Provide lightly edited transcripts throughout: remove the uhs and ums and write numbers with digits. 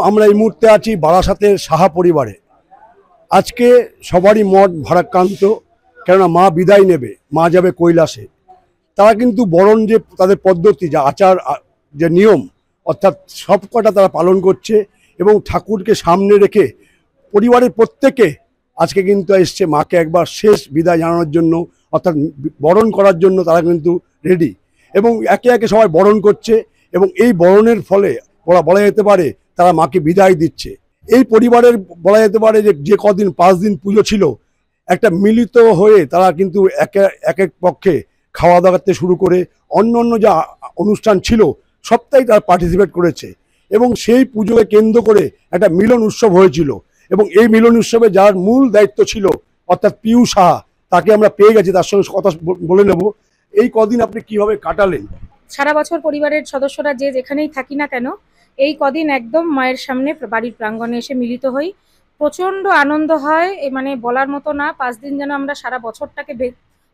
আমরা এই মুহূর্তে আছি বারাসাতের সাহা পরিবারে। আজকে সবারই মন ভারাক্রান্ত, কেননা মা বিদায় নেবে, মা যাবে কৈলাসে। তারা কিন্তু বরণ যে তাদের পদ্ধতি, যা আচার, যে নিয়ম, অর্থাৎ সব কটা তারা পালন করছে এবং ঠাকুরকে সামনে রেখে পরিবারের প্রত্যেকে আজকে কিন্তু এসছে মাকে একবার শেষ বিদায় জানানোর জন্য, অর্থাৎ বরণ করার জন্য তারা কিন্তু রেডি এবং একে একে সবাই বরণ করছে এবং এই বরণের ফলে ওরা বলা যেতে পারে তারা মাকে বিদায় দিচ্ছে। এই পরিবারের বলা যেতে পারে যে কদিন 5 দিন পুজো ছিল, একটা মিলিত হয়ে তারা কিন্তু এক এক পক্ষে খাওয়া দাওয়া থেকে শুরু করে অন্য অন্য যা অনুষ্ঠান ছিল সবটাই তারা পার্টিসিপেট করেছে এবং সেই পুজোকে কেন্দ্র করে একটা মিলন উৎসব হয়েছিল এবং এই মিলন উৎসবে যার মূল দায়িত্ব ছিল অর্থাৎ পিউ সাহা, তাকে আমরা পেয়ে গেছি, তার সঙ্গে কথা বলে নেব। এই কদিন আপনি কিভাবে কাটালেন? সারা বছর পরিবারের সদস্যরা যে যেখানেই থাকি না কেন, এই কদিন একদম মায়ের সামনে বাড়ির প্রাঙ্গণে এসে মিলিত হই। প্রচণ্ড আনন্দ হয়, মানে বলার মতো না। 5 দিন যেন আমরা সারা বছরটাকে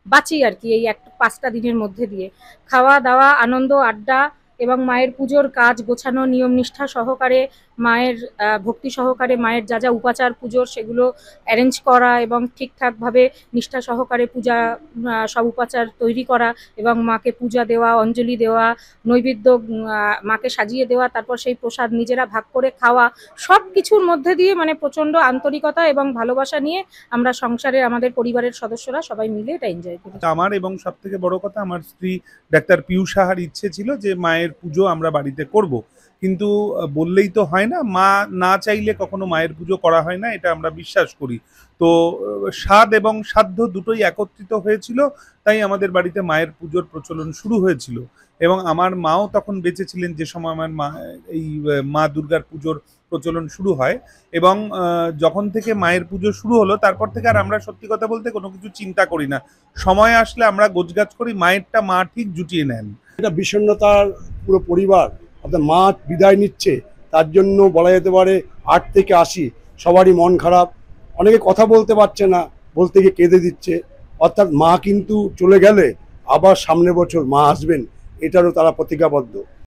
বাঁচি আর কি, এই 5টা দিনের মধ্যে দিয়ে খাওয়া দাওয়া, আনন্দ, আড্ডা এবং মায়ের পুজোর কাজ গোছানো, নিয়ম নিষ্ঠা সহকারে মায়ের ভক্তি সহকারে মায়ের যা যা উপাচার পুজোর সেগুলো অ্যারেঞ্জ করা এবং ঠিকঠাকভাবে নিষ্ঠা সহকারে পূজা সব উপাচার তৈরি করা এবং মাকে পূজা দেওয়া, অঞ্জলি দেওয়া, নৈবেদ্য মাকে সাজিয়ে দেওয়া, তারপর সেই প্রসাদ নিজেরা ভাগ করে খাওয়া, সব কিছুর মধ্যে দিয়ে মানে প্রচণ্ড আন্তরিকতা এবং ভালোবাসা নিয়ে আমরা সংসারে আমাদের পরিবারের সদস্যরা সবাই মিলে এটা এনজয় করি। আমার এবং সব থেকে বড় কথা, আমার স্ত্রী ডাক্তার পিউ সাহার ইচ্ছে ছিল যে মায়ের পুজো আমরা বাড়িতে করব, কিন্তু বললেই তো হয় না, মা না চাইলে কখনো মায়ের পুজো করা হয় না, এটা আমরা বিশ্বাস করি। তো স্বাদ এবং সাধ্য দুটোই একত্রিত হয়েছিল, তাই আমাদের বাড়িতে মায়ের পুজোর প্রচলন শুরু হয়েছিল এবং আমার মাও তখন বেঁচে ছিলেন যে সময় আমার মা এই মা দুর্গার পুজোর প্রচলন শুরু হয় এবং যখন থেকে মায়ের পুজো শুরু হলো তারপর থেকে আর আমরা সত্যি কথা বলতে কোনো কিছু চিন্তা করি না। সময় আসলে আমরা গোছগাছ করি, মায়েরটা মা ঠিক জুটিয়ে নেন। এটা বিষণ্ণতার পুরো পরিবার, অর্থাৎ মা বিদায় নিচ্ছে, তার জন্য বলা যেতে পারে 8 থেকে 80 সবারই মন খারাপ। অনেকে কথা বলতে পারছে না, বলতে গিয়ে কেঁদে দিচ্ছে। অর্থাৎ মা কিন্তু চলে গেলে আবার সামনের বছর মা আসবেন, এটারও তারা প্রতিজ্ঞাবদ্ধ।